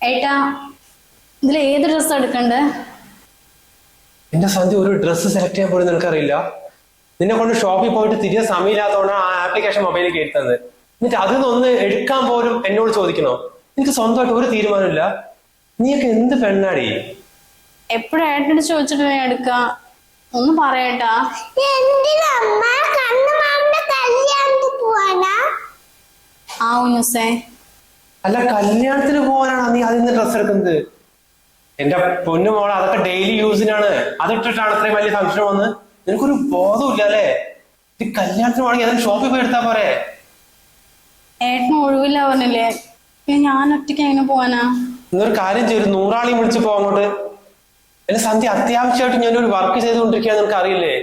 ഏട്ടാ ഇതിൽ ഏത് ഡ്രസ് എടുക്കണ്ടേ? എന്റെ സന്ധ്യ ഒരു ഡ്രസ്സ് സെലക്ട് ചെയ്യാൻ പോലും നിനക്കറിയില്ല. നിന്നെ കൊണ്ട് ഷോപ്പിൽ പോയിട്ട് തിരികെ സമയമില്ലാത്തതുകൊണ്ടാണ് ആ ആപ്ലിക്കേഷൻ മൊബൈലിൽ കയറ്റുന്നത്. എന്നിട്ട് അതിൽ നിന്നൊന്ന് എടുക്കാൻ പോലും എന്നോട് ചോദിക്കണോ? എനിക്ക് സ്വന്തമായിട്ട് ഒരു തീരുമാനമില്ല. നീയൊക്കെ എന്ത് പെണ്ണാടി? എപ്പോഴും ഏട്ടനോട് ചോദിച്ചിട്ട് ഞാൻ എടുക്കാം. ഒന്ന് പറയട്ടാ. ആ ഉന്നൂസേ, അല്ല കല്യാണത്തിന് പോകാനാണ് നീ അതിൽ നിന്ന് ഡ്രസ്സ് എടുക്കുന്നത്? എന്റെ പൊന്നു മോളെ, അതൊക്കെ ഡെയിലി യൂസിനാണ്. അതിട്ടിട്ടാണ് ഇത്രയും വലിയ ഫംഗ്ഷൻ വന്ന്. നിനക്കൊരു ബോധമില്ല അല്ലേ? ഈ കല്യാണത്തിന് പോകണമെങ്കിൽ അതിന് ഷോപ്പിൽ പോയി എടുത്താ പോരെ? ഏട്ടന് ഒഴിവില്ല പറഞ്ഞില്ലേ, പിന്നെ ഞാൻ ഒറ്റയ്ക്ക് എങ്ങനെ പോവാനാ? എന്നൊരു കാര്യം ചെയ്തു, 100 ആളെയും വിളിച്ച് പോ അങ്ങോട്ട്. എന്റെ സന്ധ്യ അത്യാവശ്യമായിട്ട് ഞാനൊരു വർക്ക് ചെയ്തുകൊണ്ടിരിക്കുകയാണ്, നിനക്ക് അറിയില്ലേ?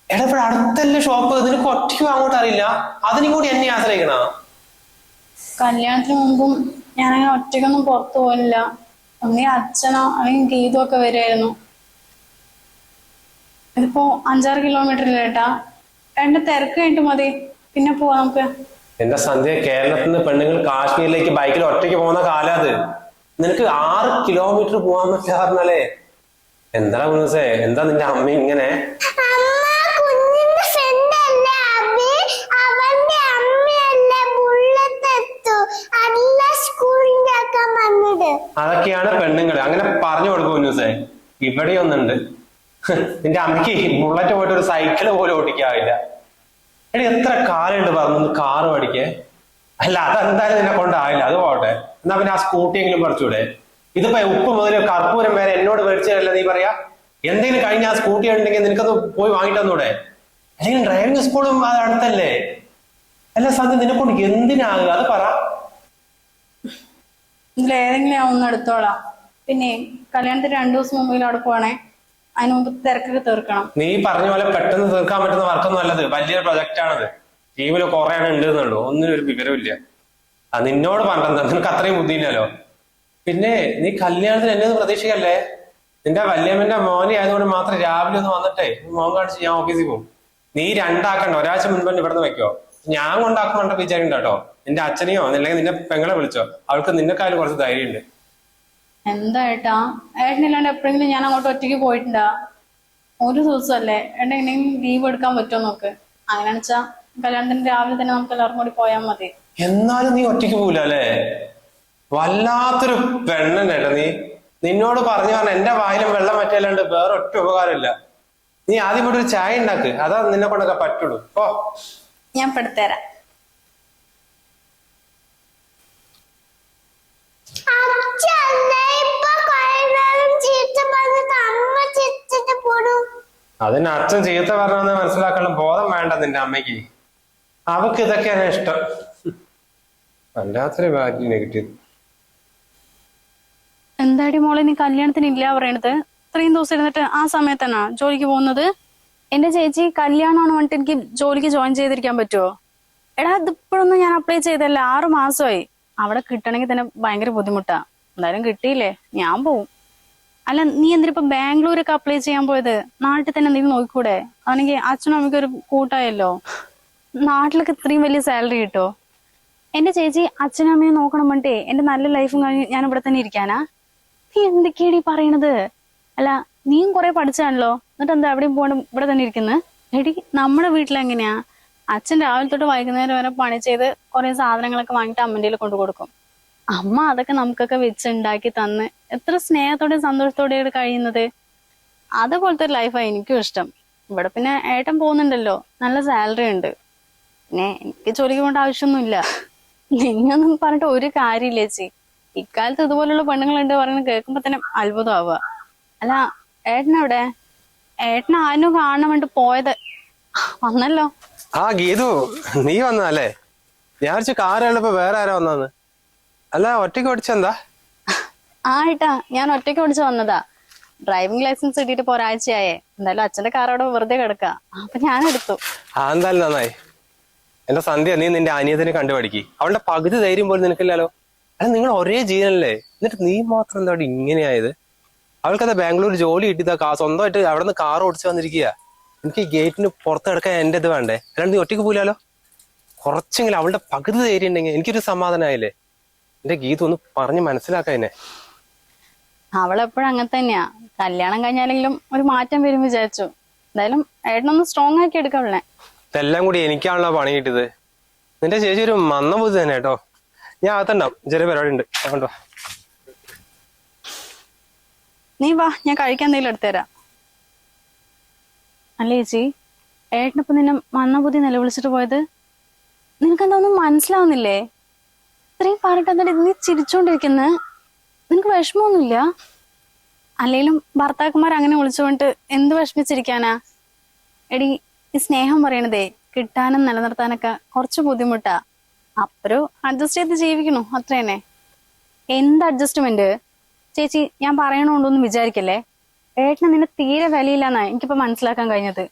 എടപ്പോഴും അടുത്തല്ലേ ഷോപ്പ്, നിനക്ക് ഒറ്റയ്ക്ക് അങ്ങോട്ട് അറിയില്ല, അതിനും കൂടി എന്നെ ആശ്രയിക്കണ? കല്യാണത്തിന് മുമ്പും ഞാനങ്ങനെ ഒറ്റയ്ക്കൊന്നും പുറത്തു പോയില്ല. ഒന്നീ അച്ഛനോ അല്ലെങ്കിൽ ഗീതോ ഒക്കെ വരുമായിരുന്നു. ഇതിപ്പോ 5-6 കിലോമീറ്റർ ഇല്ല ഏട്ടാ. എന്റെ തിരക്ക് കഴിഞ്ഞിട്ട് മതി, പിന്നെ പോവാം നമുക്ക്. എന്റെ സന്ധ്യ, കേരളത്തിൽ നിന്ന് പെണ്ണുങ്ങൾ കാശ്മീരിലേക്ക് ബൈക്കിൽ ഒറ്റയ്ക്ക് പോകുന്ന കാലം അത്. നിനക്ക് 6 കിലോമീറ്റർ പോകാൻ പറ്റില്ല പറഞ്ഞാലേ എന്താ കുഞ്ഞുസേ? എന്താ നിന്റെ അമ്മ ഇങ്ങനെ? അതൊക്കെയാണ് പെണ്ണുങ്ങൾ, അങ്ങനെ പറഞ്ഞു കൊടുക്കും കുഞ്ഞുസേ. ഇവിടെ ഒന്നുണ്ട്, നിന്റെ അമ്മയ്ക്ക് ബുള്ളറ്റ് പോയിട്ട് ഒരു സൈക്കിള് പോലും ഓടിക്കാവില്ല. എടി എത്ര കാലുണ്ട് പറഞ്ഞു കാറ് പഠിക്കേ? അല്ല അതെന്തായാലും നിന്നെ കൊണ്ടാവില്ല, അത് പോട്ടെ. എന്നാ പിന്നെ ആ സ്കൂട്ടി എങ്കിലും പറിച്ചൂടെ? ഇതിപ്പോ ഉപ്പ് മുതൽ കർപ്പൂരം വരെ എന്നോട് മേടിച്ചതല്ല നീ പറയാ? എന്തെങ്കിലും കഴിഞ്ഞ ആ സ്കൂട്ടി ഉണ്ടെങ്കിൽ നിനക്കത് പോയി വാങ്ങിട്ട് വന്നൂടെ? അല്ലെങ്കിൽ ഡ്രൈവിംഗ് സ്കൂളും അത് അടുത്തല്ലേ? അല്ല സന്ധ്യ, നിന്നെ കൊണ്ട് എന്തിനാകുക അത് പറ. ഇതിലേതെങ്കിലും ഞാൻ ഒന്ന് എടുത്തോളാം. പിന്നെ കല്യാണത്തിന് 2 ദിവസം മുമ്പിൽ അവിടെ പോകണേ. അതിന് മുമ്പ് തിരക്കൊക്കെ തീർക്കണം. നീ പറഞ്ഞ പോലെ പെട്ടെന്ന് തീർക്കാൻ പറ്റുന്ന വർക്കൊന്നും അല്ലത്, വലിയൊരു പ്രൊജക്റ്റ് ആണത്. ടീമിൽ കുറെ ഉണ്ടെന്നുള്ളൂ, ഒന്നിനും ഒരു വിവരമില്ല. അത് നിന്നോട് പറഞ്ഞത്, നിനക്ക് അത്രയും ബുദ്ധിയില്ലല്ലോ. പിന്നെ നീ കല്യാണത്തിന് എന്നെ ഒന്നും പ്രതീക്ഷിക്കല്ലേ. നിന്റെ വല്യമ്മന്റെ മോനെ ആയതുകൊണ്ട് മാത്രം രാവിലെ ഒന്ന് വന്നിട്ടേ മോൻ കാണിച്ച് ഞാൻ ഓഫീസിൽ പോകും. നീ 2 ആക്കണ്ട, ഒരാഴ്ച മുൻപ് ഇവിടെ നിന്ന് വെക്കോ. ഞാൻ കൊണ്ടാക്കുമ്പോണ്ട വിചാരിക്കണ്ട കേട്ടോ. നിന്റെ അച്ഛനെയോ അല്ലെങ്കിൽ നിന്റെ പെങ്ങളെ വിളിച്ചോ, അവൾക്ക് നിന്നെക്കാളും കുറച്ച് ധൈര്യമുണ്ട്. എന്താ ഏട്ടാ, ഏട്ടനില്ലാണ്ട് എപ്പോഴെങ്കിലും ഞാൻ അങ്ങോട്ട് ഒറ്റയ്ക്ക് പോയിട്ടുണ്ടാ? ഒരു ദിവസമല്ലേ ഏട്ടൻ എങ്ങനെയും ലീവ് എടുക്കാൻ പറ്റുമോ നോക്ക്. അങ്ങനെ വെച്ചാ കല്യാണത്തിന് രാവിലെ തന്നെ നമുക്ക് എല്ലാവർക്കും കൂടി പോയാൽ മതി. എന്നാലും നീ ഒറ്റയ്ക്ക് പോവില്ല അല്ലേ? വല്ലാത്തൊരു പെണ്ണല്ലേട്ടാ നീ. നിന്നോട് പറഞ്ഞു പറഞ്ഞ എന്റെ വായിലും വെള്ളം പറ്റിയല്ലാണ്ട് വേറെ ഒറ്റ ഉപകാരമില്ല. നീ ആദ്യം പോയിട്ട് ഒരു ചായ ഉണ്ടാക്ക്, അതാ നിന്നെ കൊണ്ടൊക്കെ പറ്റുള്ളൂ. ഓ ഞാൻ പെടുത്തരാം. അതിന് അച്ഛൻ ചീത്ത പറഞ്ഞെന്ന് മനസ്സിലാക്കാനുള്ള ബോധം വേണ്ട നിന്റെ അമ്മയ്ക്ക്. അവക്ക് ഇതൊക്കെയാണ് ഇഷ്ടം. വല്ലാത്തൊരു നെഗറ്റീവ്. എന്താടി മോളെ, നീ കല്യാണത്തിന് ഇല്ല പറയണത്? ഇത്രയും ദിവസം ഇരുന്നിട്ട് ആ സമയത്തന്നാ ജോലിക്ക് പോകുന്നത്? എന്റെ ചേച്ചി, കല്യാണമാണ് പറഞ്ഞിട്ട് എനിക്ക് ജോലിക്ക് ജോയിൻ ചെയ്തിരിക്കാൻ പറ്റുമോ? എടാ ഇതിപ്പോഴൊന്നും ഞാൻ അപ്ലൈ ചെയ്തല്ല, 6 മാസമായി. അവിടെ കിട്ടണമെങ്കിൽ തന്നെ ഭയങ്കര ബുദ്ധിമുട്ടാ. എന്തായാലും കിട്ടിയില്ലേ, ഞാൻ പോവും. അല്ല നീ എന്തിനിപ്പോ ബാംഗ്ലൂരൊക്കെ അപ്ലൈ ചെയ്യാൻ പോയത്? നാട്ടിൽ തന്നെ എന്തെങ്കിലും നോക്കിക്കൂടെ? അതാണെങ്കിൽ അച്ഛനും അമ്മയ്ക്ക് ഒരു കൂട്ടായല്ലോ. നാട്ടിലൊക്കെ ഇത്രയും വലിയ സാലറി കിട്ടോ? എന്റെ ചേച്ചി, അച്ഛനും അമ്മയും നോക്കണം പറഞ്ഞിട്ടേ എന്റെ നല്ല ലൈഫും കഴിഞ്ഞ് ഞാൻ ഇവിടെ തന്നെ ഇരിക്കാനാ? നീ എന്തൊക്കെയാടി പറയണത്? അല്ല നീയും കുറെ പഠിച്ചാണല്ലോ, എന്നിട്ട് എന്താ എവിടെയും പോകണം ഇവിടെ തന്നെ ഇരിക്കുന്നത്? എടി നമ്മുടെ വീട്ടിലെങ്ങനെയാ, അച്ഛൻ രാവിലെ തൊട്ട് വൈകുന്നേരം വരെ പണി ചെയ്ത് കുറെ സാധനങ്ങളൊക്കെ വാങ്ങിട്ട് അമ്മൻ്റെ കൊണ്ടു കൊടുക്കും. അമ്മ അതൊക്കെ നമുക്കൊക്കെ വെച്ചുണ്ടാക്കി തന്ന് എത്ര സ്നേഹത്തോടെ സന്തോഷത്തോടെയാണ് കഴിയുന്നത്. അതുപോലത്തെ ഒരു ലൈഫാണ് എനിക്കും ഇഷ്ടം. ഇവിടെ പിന്നെ ഏട്ടൻ പോകുന്നുണ്ടല്ലോ, നല്ല സാലറി ഉണ്ട്. പിന്നെ എനിക്ക് ജോലിക്ക് പോകേണ്ട ആവശ്യമൊന്നുമില്ല. നിന്നൊന്നും പറഞ്ഞിട്ട് ഒരു കാര്യമില്ല ചേച്ചി. ഇക്കാലത്ത് ഇതുപോലുള്ള പെണ്ണുങ്ങളുണ്ട് പറയുന്നത് കേൾക്കുമ്പോ തന്നെ അത്ഭുതമാവുക. അല്ല ഏട്ടനെവിടെ? ഏട്ടൻ ആരും കാണാൻ വേണ്ടി പോയത്. വന്നല്ലോ. ആ ഗീതു, നീ വന്നതല്ലേ? ഞാൻ വിളിച്ച കാറുള്ളപ്പോ വേറെ ആരാ വന്നന്ന്? അല്ല ഒറ്റയ്ക്ക് ഓടിച്ചെന്താ? ആ ഏട്ടാ, ഞാൻ ഒറ്റയ്ക്ക് ഓടിച്ചു വന്നതാ. ഡ്രൈവിംഗ് ലൈസൻസ് കിട്ടിയിട്ട് ഇപ്പൊ ഒരാഴ്ചയായേ. എന്തായാലും അച്ഛന്റെ കാർ അവിടെ വെറുതെ കിടക്ക, അപ്പൊ ഞാൻ എടുത്തു. ആ എന്തായാലും നന്നായി. എന്റെ സന്ധ്യ, നീ നിന്റെ അനിയത്തിനെ കണ്ടുപഠിക്ക്. അവളുടെ പകുതി ധൈര്യം പോലും നിനക്കില്ലല്ലോ. അല്ല നിങ്ങൾ ഒരേ ജീവനല്ലേ, എന്നിട്ട് നീ മാത്രം എന്താ അവിടെ ഇങ്ങനെയായത്? അവൾക്കത് ബാംഗ്ലൂർ ജോലി കിട്ടിയതാ, സ്വന്തമായിട്ട് അവിടെ നിന്ന് കാർ ഓടിച്ചു വന്നിരിക്കുക. എനിക്ക് ഈ ഗേറ്റിന് പുറത്ത് കിടക്കാൻ എന്റെ ഇത് വേണ്ടേ? അല്ലാണ്ട് നീ ഒറ്റയ്ക്ക് പോലാലോ. കുറച്ചെങ്കിലും അവളുടെ പകുതി ധൈര്യം ഉണ്ടെങ്കിൽ എനിക്കൊരു സമാധാനമായില്ലേ? എന്റെ ഗീത ഒന്ന് പറഞ്ഞ് മനസ്സിലാക്ക എന്നെ. അവളെപ്പോഴും അങ്ങനെ തന്നെയാ. കല്യാണം കഴിഞ്ഞാലെങ്കിലും ഒരു മാറ്റം വരും വിചാരിച്ചു. എന്തായാലും ഏട്ടനൊന്ന് സ്ട്രോങ് ആക്കി എടുക്കാം അവളെ. ഇതെല്ലാം കൂടി എനിക്കാണല്ലോ പണി കിട്ടിയത്. നിന്റെ ചേച്ചി ഒരു മന്ദബുദ്ധി തന്നെ കേട്ടോ. ഞാൻ അകത്തുണ്ടാവും, ചെറിയ പരിപാടി ഉണ്ട്. അതുകൊണ്ടോ നീ വാ, ഞാൻ കഴിക്കാൻ എന്തെങ്കിലും എടുത്തുതരാം. അല്ലേ ചേച്ചി, ഏട്ടനിപ്പോ നിന്നെ മന്ദബുദ്ധി നിലവിളിച്ചിട്ട് പോയത് നിനക്കെന്താ ഒന്നും മനസ്സിലാവുന്നില്ലേ? ഇത്രയും പറഞ്ഞിട്ട് എന്താ നീ ചിരിച്ചോണ്ടിരിക്കുന്ന? നിനക്ക് വിഷമമൊന്നുമില്ല? അല്ലെങ്കിലും ഭർത്താക്കന്മാർ അങ്ങനെ വിളിച്ചുകൊണ്ട് എന്ത് വിഷമിച്ചിരിക്കാനാ? എടി, ഈ സ്നേഹം പറയണതേ കിട്ടാനും നിലനിർത്താനൊക്കെ കുറച്ച് ബുദ്ധിമുട്ടാ. അപ്പരോ അഡ്ജസ്റ്റ് ചെയ്ത് ജീവിക്കണു, അത്ര തന്നെ. എന്ത് അഡ്ജസ്റ്റ്മെന്റ് ചേച്ചി? ഞാൻ പറയണോണ്ടൊന്നും വിചാരിക്കല്ലേ. ഏട്ടന് നിന്നെ തീരെ വിലയില്ലെന്നാ എനിക്കിപ്പോ മനസ്സിലാക്കാൻ കഴിഞ്ഞത്.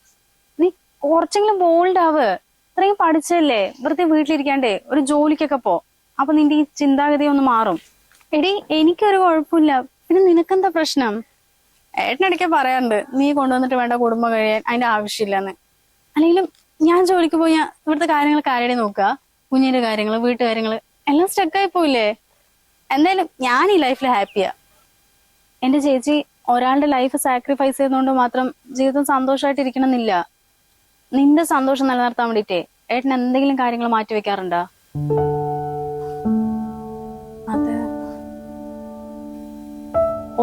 നീ കുറച്ചെങ്കിലും ബോൾഡ് ആവ്. ഇത്രയും പഠിച്ചല്ലേ, വെറുതെ വീട്ടിലിരിക്കാണ്ടേ ഒരു ജോലിക്കൊക്കെ പോ. അപ്പൊ നിന്റെ ഈ ചിന്താഗതി ഒന്ന് മാറും. എടി, എനിക്കൊരു കുഴപ്പമില്ല, പിന്നെ നിനക്കെന്താ പ്രശ്നം? ഏട്ടനിടയ്ക്ക് പറയാറുണ്ട് നീ കൊണ്ടുവന്നിട്ട് വേണ്ട കുടുംബം കഴിയാൻ, അതിന്റെ ആവശ്യമില്ലെന്ന്. അല്ലെങ്കിലും ഞാൻ ജോലിക്ക് പോയി ഇവിടുത്തെ കാര്യങ്ങൾ കാര്യമായിട്ട് നോക്കുക. കുഞ്ഞിന്റെ കാര്യങ്ങള്, വീട്ടുകാര്യങ്ങള് എല്ലാം സ്റ്റക്കായി പോയില്ലേ? എന്തായാലും ഞാൻ ഈ ലൈഫിൽ ഹാപ്പിയാ. എന്റെ ചേച്ചി ഒരാളുടെ ലൈഫ് സാക്രിഫൈസ് ചെയ്യുന്നതുകൊണ്ട് മാത്രം ജീവിതം സന്തോഷമായിട്ട് ഇരിക്കണമെന്നില്ല. നിന്റെ സന്തോഷം നിലനിർത്താൻ വേണ്ടിട്ടേ ഏട്ടൻ എന്തെങ്കിലും കാര്യങ്ങൾ മാറ്റി വെക്കാറുണ്ടോ? അത്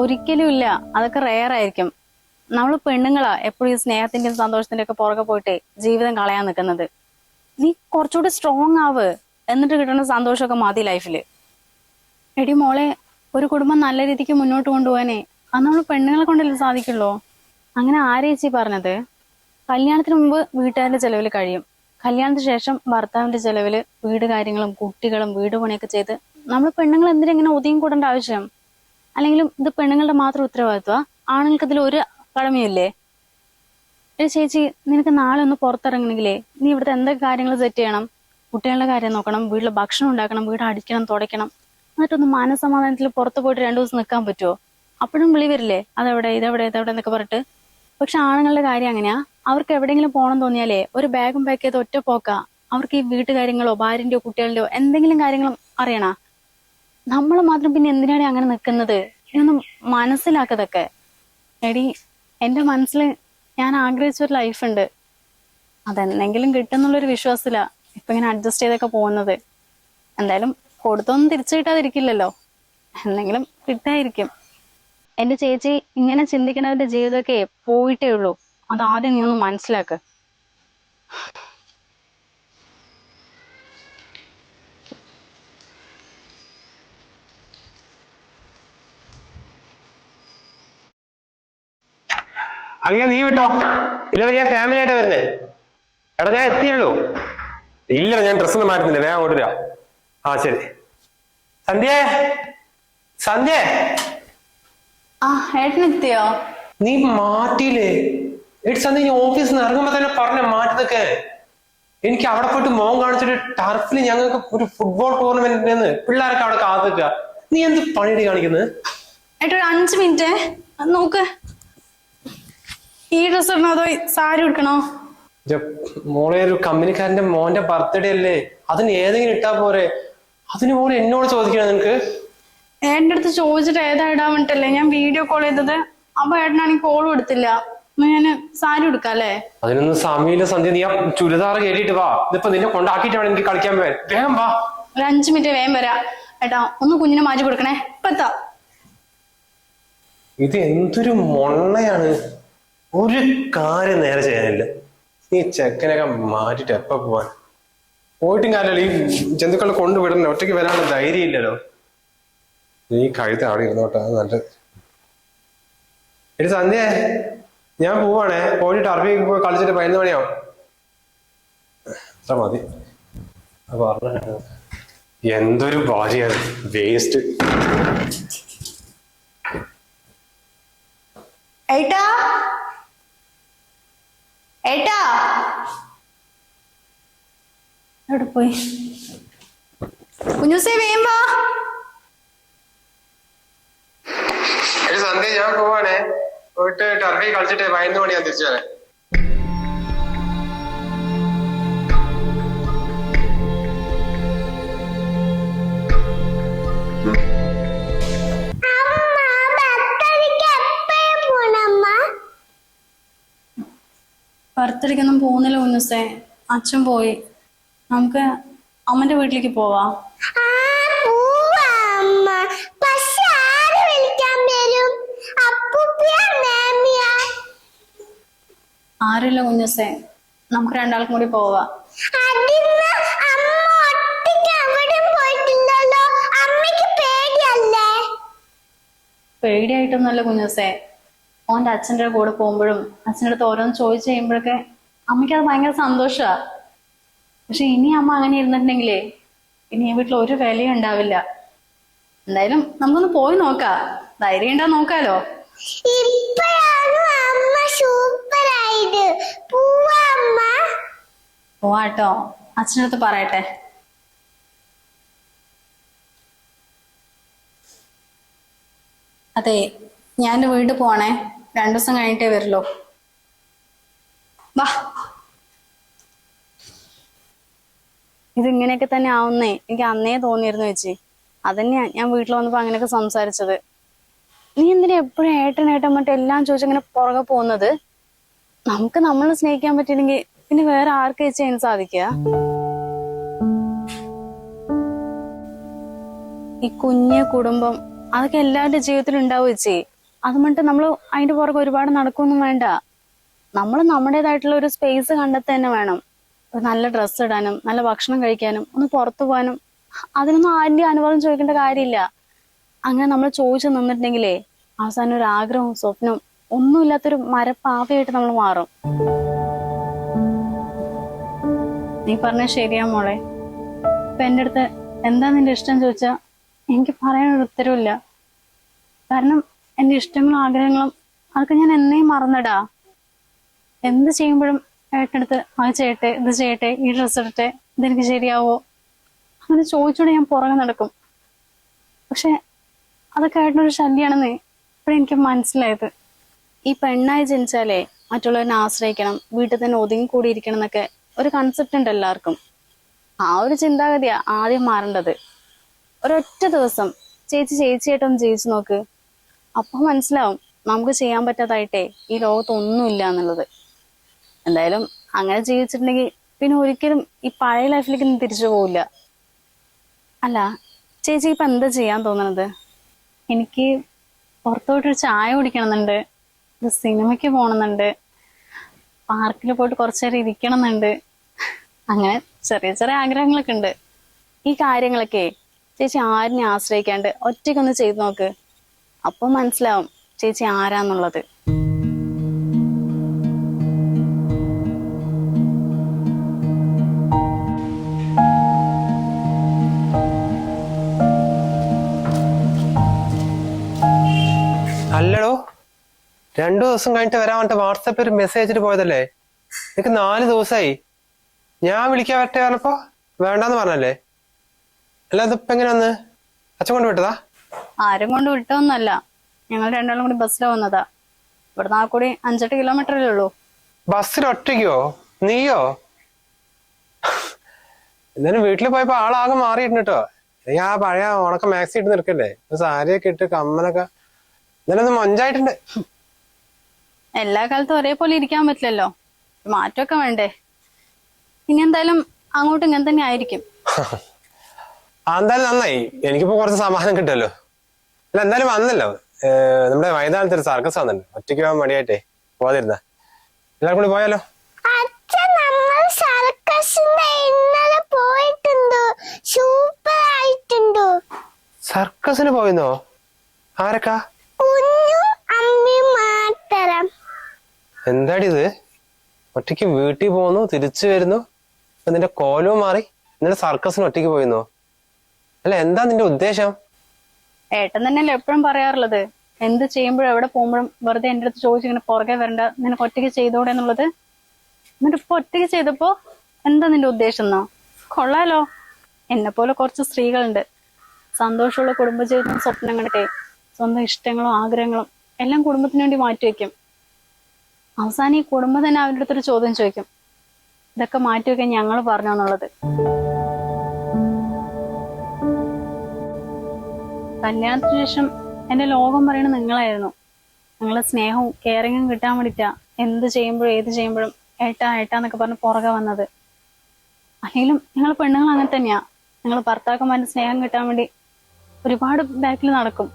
ഒരിക്കലും ഇല്ല. അതൊക്കെ റെയർ ആയിരിക്കും. നമ്മള് പെണ്ണുങ്ങളാ എപ്പോഴും ഈ സ്നേഹത്തിന്റെയും സന്തോഷത്തിന്റെ ഒക്കെ പുറകെ പോയിട്ട് ജീവിതം കളയാൻ നിൽക്കുന്നത്. നീ കുറച്ചുകൂടി സ്ട്രോങ് ആവ്. എന്നിട്ട് കിട്ടുന്ന സന്തോഷമൊക്കെ മതി ലൈഫില്. എടി മോളെ, ഒരു കുടുംബം നല്ല രീതിക്ക് മുന്നോട്ട് കൊണ്ടുപോകാനേ അത് നമ്മൾ പെണ്ണുങ്ങളെ കൊണ്ടല്ലേ സാധിക്കുള്ളൂ. അങ്ങനെ ആരേച്ചി പറഞ്ഞത്? കല്യാണത്തിന് മുമ്പ് വീട്ടുകാരുടെ ചെലവിൽ കഴിയും, കല്യാണത്തിന് ശേഷം ഭർത്താവിന്റെ ചെലവില് വീട് കാര്യങ്ങളും കുട്ടികളും വീട് പണിയൊക്കെ ചെയ്ത് നമ്മൾ പെണ്ണുങ്ങൾ എന്തിനെങ്ങനെ ഒതുങ്ങി കൂടേണ്ട ആവശ്യം? അല്ലെങ്കിലും ഇത് പെണ്ണുങ്ങളുടെ മാത്രം ഉത്തരവാദിത്വ? ആണുങ്ങൾക്ക് ഇതിൽ ഒരു കടമയില്ലേ? ചേച്ചി, നിനക്ക് നാളെ ഒന്ന് പുറത്തിറങ്ങണമെങ്കിലേ നീ ഇവിടുത്തെ എന്തൊക്കെ കാര്യങ്ങൾ സെറ്റ് ചെയ്യണം? കുട്ടികളുടെ കാര്യം നോക്കണം, വീട്ടിൽ ഭക്ഷണം ഉണ്ടാക്കണം, വീട് അടിക്കണം, തുടയ്ക്കണം. എന്നിട്ടൊന്ന് മനസമാധാനത്തിൽ പുറത്ത് പോയിട്ട് 2 ദിവസം നിൽക്കാൻ പറ്റുമോ? അപ്പോഴും വിളി വരില്ലേ, അതെവിടെ ഇതെവിടെ ഇതെവിടെ എന്നൊക്കെ പറഞ്ഞിട്ട്. പക്ഷെ ആണുങ്ങളുടെ കാര്യം അങ്ങനെയാ. അവർക്ക് എവിടെയെങ്കിലും പോകണം തോന്നിയാലേ ഒരു ബാഗും പാക്ക് ചെയ്ത് ഒറ്റ പോക്കാ. അവർക്ക് ഈ വീട്ടുകാര്യങ്ങളോ ഭാര്യന്റെയോ കുട്ടികളുടെയോ എന്തെങ്കിലും കാര്യങ്ങളും അറിയണ. നമ്മൾ മാത്രം പിന്നെ എന്തിനാണ് അങ്ങനെ നിൽക്കുന്നത്? ഇതൊന്നും മനസ്സിലാക്കതൊക്കെ. എടി, എന്റെ മനസ്സിൽ ഞാൻ ആഗ്രഹിച്ചൊരു ലൈഫ് ഉണ്ട്. അതെന്തെങ്കിലും കിട്ടുന്നുള്ളൊരു വിശ്വാസത്തിലാ ഇപ്പൊ ഇങ്ങനെ അഡ്ജസ്റ്റ് ചെയ്തൊക്കെ പോകുന്നത്. എന്തായാലും കൊടുത്തൊന്നും തിരിച്ചു കിട്ടാതിരിക്കില്ലല്ലോ, എന്തെങ്കിലും കിട്ടായിരിക്കും. എന്റെ ചേച്ചി ഇങ്ങനെ ചിന്തിക്കണവരുടെ ജീവിതമൊക്കെ പോയിട്ടേ ഉള്ളൂ. അതാദ്യം നീ ഒന്ന് മനസ്സിലാക്ക്. അങ്ങനെ നീ വിട്ടോ. ഇല്ല, ഞാൻ ഫാമിലി ആയിട്ട് വരുന്നേ. എടാ, ഞാൻ എത്തിയുള്ളൂ. ഇല്ല, ഞാൻ ഡ്രസ്സ് ഒന്നും മാറ്റുന്നില്ല, വേഗം അങ്ങോട്ട് വരാം. ആ ശരി. സന്ധ്യേ, സന്ധ്യേ. ആ, ഏട്ടനെത്തിയോ? നീ മാറ്റിയില്ലേ? എടി സന്ധ്യ, നീ ഓഫീസിൽ നിന്ന് ഇറങ്ങുമ്പോ തന്നെ പറഞ്ഞ മാറ്റതൊക്കെ. എനിക്ക് അവിടെ പോയിട്ട് മോൻ കാണിച്ചിട്ട് ടർഫിൽ ഞങ്ങൾക്ക് ഒരു ഫുട്ബോൾ ടൂർണമെന്റിന് പിള്ളേരൊക്കെ അവിടെ കാത്തുക. നീ എന്ത് പണിയുടെ കാണിക്കുന്നത്? ഏട്ടാ, ഒരു 5 മിനിറ്റ് നോക്ക്. ഈ ഡ്രസ് ഇടണോ അതോ സാരി ഉടുക്കണോ? മോളെ, ഒരു കമ്പനിക്കാരന്റെ മോന്റെ ബർത്ത്ഡേ അല്ലേ, അതിന് ഏതെങ്കിലും ഇട്ടാ പോരെ? അതിന് മോളെ എന്നോട് ചോദിക്കണ നിനക്ക്? ഏട്ടൻ്റെ അടുത്ത് ചോദിച്ചിട്ട് ഏതാ ഇടാൻ വേണ്ടിട്ടല്ലേ ഞാൻ വീഡിയോ കോൾ ചെയ്തത്. അപ്പൊ ഏട്ടനാണെങ്കിൽ കോളും എടുത്തില്ല. ഞാന് സാരി ഉടുക്കാം അല്ലേ? അതിനൊന്നും സമയമില്ല സന്ധ്യ. നീ ആ ചുരിദാർ കേട്ടിട്ട് വാ. ഇതിപ്പോ നിന്നെ കൊണ്ടാക്കിട്ട് വേണം എനിക്ക് കളിക്കാൻ പോയാൽ. വേഗം വാ. ഒരു 5 മിനിറ്റ് വേഗം വരാം. ഏട്ടാ, ഒന്ന് കുഞ്ഞിനെ മാറ്റി കൊടുക്കണേ. ഇപ്പൊ എത്താം. ഇത് എന്തൊരു മൊണ്ണയാണ്. ഒരു കാര്യം നേരെ ചെയ്യാനില്ല. നീ ചെക്കനൊക്കെ മാറ്റിട്ട് എപ്പ പോവാൻ? പോയിട്ടും കാര്യമല്ല, ഈ ജന്തുക്കളെ കൊണ്ടുവിടണ. ഒറ്റയ്ക്ക് വരാനുള്ള ധൈര്യം ഇല്ലല്ലോ. നീ കഴുത്ത് അവിടെ ഇരുന്നോട്ടെ, അത് നല്ലത്. എടി സന്ധ്യ, ഞാൻ പോവാണേ. പോയിട്ട് ടർഫിൽ പോയി കളിച്ചിട്ട് 11 മണിയാവും. അത്ര മതി. പറഞ്ഞ എന്തൊരു ഭാര്യയാണ്, വേസ്റ്റ്. ഏട്ടാ, ഏട്ടാ, എവിടെ പോയി? കുഞ്ഞുസേ, വേഗം വാ. സന്ധ്യ, ഞാൻ പോവാണേ. പോയിട്ട് ടർഫിൽ കളിച്ചിട്ട് 11 മണിയാ തിരിച്ചു വരാൻ. അടുത്തിടയ്ക്കൊന്നും പോകുന്നില്ല കുഞ്ഞുസേ. അച്ഛൻ പോയി. നമുക്ക് അമ്മന്റെ വീട്ടിലേക്ക് പോവാം. ആരില്ല കുഞ്ഞുസേ, നമുക്ക് രണ്ടാൾക്കും കൂടി പോവാ. പേടിയായിട്ടൊന്നുമല്ല കുഞ്ഞുസേ. ഓന്റെ അച്ഛൻ്റെ കൂടെ പോകുമ്പോഴും അച്ഛൻ്റെ അടുത്ത് ഓരോന്ന് ചോദിച്ചു കഴിയുമ്പോഴൊക്കെ അമ്മയ്ക്ക് അത് ഭയങ്കര സന്തോഷാ. പക്ഷെ ഇനി അമ്മ അങ്ങനെ ഇരുന്നിട്ടുണ്ടെങ്കിലേ ഇനി ഈ വീട്ടിൽ ഒരു വിലയും ഉണ്ടാവില്ല. എന്തായാലും നമുക്കൊന്ന് പോയി നോക്കാം. ധൈര്യം ഉണ്ടാ നോക്കാലോ. പോവാട്ടോ, അച്ഛനടുത്ത് പറയട്ടെ. അതെ, ഞാൻ എൻ്റെ വീട്ടിൽ പോവാണേ. 2 ദിവസം കഴിഞ്ഞിട്ടേ വരുള്ളൂ. വാ. ഇതിങ്ങനെയൊക്കെ തന്നെ ആവുന്നേ എനിക്ക് അന്നേ തോന്നിയിരുന്നു ചേച്ചി. അതന്നെയാ ഞാൻ വീട്ടിൽ വന്നപ്പോ അങ്ങനെയൊക്കെ സംസാരിച്ചത്. നീ എന്തിനാ എപ്പോഴും ഏട്ടൻ മറ്റും എല്ലാം ചോദിച്ചങ്ങനെ പുറകെ പോകുന്നത്? നമുക്ക് നമ്മളെ സ്നേഹിക്കാൻ പറ്റിയില്ലെങ്കിൽ പിന്നെ വേറെ ആർക്ക് ചേച്ചി അതിന് സാധിക്കുക? ഈ കുഞ്ഞ് കുടുംബം അതൊക്കെ എല്ലാവരുടെ ജീവിതത്തിലും ഉണ്ടാവും ചേച്ചി. അതുകൊണ്ട് നമ്മള് അതിന്റെ പുറകെ ഒരുപാട് നടക്കൊന്നും വേണ്ട. നമ്മൾ നമ്മുടേതായിട്ടുള്ള ഒരു സ്പേസ് കണ്ടെത്തുക തന്നെ വേണം. ഒരു നല്ല ഡ്രസ്സ് ഇടാനും നല്ല ഭക്ഷണം കഴിക്കാനും ഒന്ന് പുറത്തു പോകാനും അതിനൊന്നും ആരുടെ അനുവാദം ചോദിക്കേണ്ട കാര്യമില്ല. അങ്ങനെ നമ്മൾ ചോദിച്ചു നിന്നിട്ടുണ്ടെങ്കിലേ അവസാനം ഒരു ആഗ്രഹവും സ്വപ്നവും ഒന്നുമില്ലാത്തൊരു മരപ്പാവയായിട്ട് നമ്മൾ മാറും. നീ പറഞ്ഞ ശരിയാ മോളെ. ഇപ്പൊ എൻ്റെ അടുത്ത് എന്താ നിന്റെ ഇഷ്ടം ചോദിച്ചാ എനിക്ക് പറയാനൊരു ഉത്തരവില്ല. കാരണം എൻ്റെ ഇഷ്ടങ്ങളും ആഗ്രഹങ്ങളും അതൊക്കെ ഞാൻ എന്നേ മറന്നിടാ. എന്ത് ചെയ്യുമ്പോഴും ഏട്ടനടുത്ത് അത് ചെയ്യട്ടെ, ഇത് ചെയ്യട്ടെ, ഈ ഡ്രസ്സ് ഇടട്ടെ, ഇതെനിക്ക് ശരിയാവോ, അങ്ങനെ ചോദിച്ചോടെ ഞാൻ പുറകെ നടക്കും. പക്ഷെ അതൊക്കെ ഏട്ടനൊരു ശല്യാണെന്ന് ഇപ്പോഴെനിക്ക് മനസ്സിലായത്. ഈ പെണ്ണായി ജനിച്ചാലേ മറ്റുള്ളവരെ ആശ്രയിക്കണം, വീട്ടിൽ തന്നെ ഒതുങ്ങിക്കൂടിയിരിക്കണം എന്നൊക്കെ ഒരു കൺസെപ്റ്റ് ഉണ്ട് എല്ലാവർക്കും. ആ ഒരു ചിന്താഗതിയാ ആദ്യം മാറേണ്ടത്. ഒരൊറ്റ ദിവസം ചേച്ചിയായിട്ടൊന്ന് ജീവിച്ചു നോക്ക്. അപ്പൊ മനസ്സിലാവും നമുക്ക് ചെയ്യാൻ പറ്റാതായിട്ടേ ഈ ലോകത്ത് ഒന്നുമില്ല എന്നുള്ളത്. എന്തായാലും അങ്ങനെ ജീവിച്ചിട്ടുണ്ടെങ്കിൽ പിന്നെ ഒരിക്കലും ഈ പഴയ ലൈഫിലേക്ക് തിരിച്ചു പോവില്ല. അല്ല ചേച്ചി ഇപ്പൊ എന്താ ചെയ്യാൻ തോന്നണത്? എനിക്ക് പുറത്തോട്ടൊരു ചായ കുടിക്കണമെന്നുണ്ട്, ഒരു സിനിമയ്ക്ക് പോകണമെന്നുണ്ട്, പാർക്കിൽ പോയിട്ട് കുറച്ചു നേരം ഇരിക്കണം എന്നുണ്ട്. അങ്ങനെ ചെറിയ ചെറിയ ആഗ്രഹങ്ങളൊക്കെ ഉണ്ട്. ഈ കാര്യങ്ങളൊക്കെ ചേച്ചി ആരിനെ ആശ്രയിക്കാണ്ട് ഒറ്റയ്ക്കൊന്ന് ചെയ്തു നോക്ക്. അപ്പൊ മനസ്സിലാവും ചേച്ചി ആരാന്നുള്ളത്. അല്ലടോ, 2 ദിവസം കഴിഞ്ഞിട്ട് വരാൻ വേണ്ടി വാട്സാപ്പിൽ ഒരു മെസ്സേജ് പോയതല്ലേ? എനിക്ക് 4 ദിവസമായി. ഞാൻ വിളിക്കാൻ പറ്റേ പറഞ്ഞപ്പോ വേണ്ടെന്ന് പറഞ്ഞല്ലേ? അല്ലാതെ ഇപ്പൊ എങ്ങനെ വന്ന്? അച്ഛൻ കൊണ്ട് വിട്ടതാ? ആരും കൊണ്ട് വിട്ടൊന്നല്ല, ഞങ്ങൾ രണ്ടാളും കൂടി ബസ്സിൽ വന്നതാ. ഇവിടുന്ന് ആ കൂടി 5-8 കിലോമീറ്ററല്ലേ ഉള്ളൂ. ബസ്സിൽ ഒറ്റയ്ക്കോ? നീയോ? എന്നാലും വീട്ടിൽ പോയപ്പോ ആളാകെ മാറിയിട്ടുണ്ട് കേട്ടോ. എനിക്ക് ആ പഴയ ഉണക്ക മാക്സി ഇട്ട് നിൽക്കല്ലേ, സാരിയൊക്കെ ഇട്ട് കമ്മലൊക്കെ ഇന്നലെ മൊഞ്ചായിട്ടുണ്ട്. എല്ലാ കാലത്തും ഒരേപോലെ ഇരിക്കാൻ പറ്റില്ലല്ലോ, മാറ്റമൊക്കെ വേണ്ടേ? ഇനി എന്തായാലും അങ്ങോട്ടും ഇങ്ങനെ തന്നെ ആയിരിക്കും. എന്തായാലും നന്നായി, എനിക്കിപ്പോ കുറച്ച് സമാധാനം കിട്ടുമല്ലോ. അല്ല എന്തായാലും വന്നല്ലോ. നമ്മുടെ വൈകുന്നേരത്തെ ഒരു സർക്കസ് വന്നിട്ടുണ്ട്. ഒറ്റയ്ക്ക് പോകാൻ മടിയായിട്ടേ പോകാതിരുന്ന. എല്ലാവരും കൂടി പോയാലോ? സർക്കസിന് പോയെന്നോ? ആരൊക്കാ? എന്താടിത്? ഒറ്റയ്ക്ക് വീട്ടിൽ പോന്നു, തിരിച്ചു വരുന്നു, നിന്റെ കോലവും മാറി, എന്നിട്ട് സർക്കസിന് ഒറ്റയ്ക്ക് പോയെന്നോ? അല്ല എന്താ നിന്റെ ഉദ്ദേശം? ഏട്ടൻ തന്നെയല്ലേ എപ്പോഴും പറയാറുള്ളത്, എന്ത് ചെയ്യുമ്പോഴും എവിടെ പോകുമ്പോഴും വെറുതെ എൻ്റെ അടുത്ത് ചോദിച്ചിങ്ങനെ പുറകെ വരണ്ട, നിനക്ക് ഒറ്റയ്ക്ക് ചെയ്തോടെ എന്നുള്ളത്. എന്നിട്ട് ഇപ്പൊ ഒറ്റയ്ക്ക് ചെയ്തപ്പോ എന്താ നിന്റെ ഉദ്ദേശം എന്നോ? കൊള്ളാലോ. എന്നെ പോലെ കുറച്ച് സ്ത്രീകളുണ്ട്, സന്തോഷമുള്ള കുടുംബജീവിതം സ്വപ്നം കണ്ടിട്ടേ സ്വന്തം ഇഷ്ടങ്ങളും ആഗ്രഹങ്ങളും എല്ലാം കുടുംബത്തിന് വേണ്ടി മാറ്റിവെക്കും. അവസാനം ഈ കുടുംബം തന്നെ അവരുടെ അടുത്തൊരു ചോദ്യം ചോദിക്കും, ഇതൊക്കെ മാറ്റിവെക്കാൻ ഞങ്ങൾ പറഞ്ഞു എന്നുള്ളത്. കല്യാണത്തിന് ശേഷം എന്റെ ലോകം പറയണത് നിങ്ങളായിരുന്നു. നിങ്ങളെ സ്നേഹവും കെയറിങ്ങും കിട്ടാൻ വേണ്ടിയിട്ടാ എന്ത് ചെയ്യുമ്പോഴും ഏത് ചെയ്യുമ്പോഴും ഏട്ടാ ഏട്ടാ എന്നൊക്കെ പറഞ്ഞ് പുറകെ വന്നത്. അല്ലെങ്കിലും ഞങ്ങൾ പെണ്ണുങ്ങൾ അങ്ങനെ തന്നെയാ. ഞങ്ങൾ ഭർത്താക്കന്മാരുടെ സ്നേഹം കിട്ടാൻ വേണ്ടി ഒരുപാട് ബാക്കിൽ നടക്കും.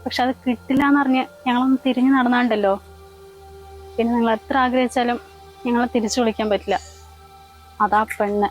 പക്ഷെ അത് കിട്ടില്ല എന്നറിഞ്ഞ് ഞങ്ങളൊന്ന് തിരിഞ്ഞു നടന്നാണ്ടല്ലോ, പിന്നെ നിങ്ങൾ എത്ര ആഗ്രഹിച്ചാലും ഞങ്ങളെ തിരിച്ചു വിളിക്കാൻ പറ്റില്ല. അതാ പെണ്ണ്.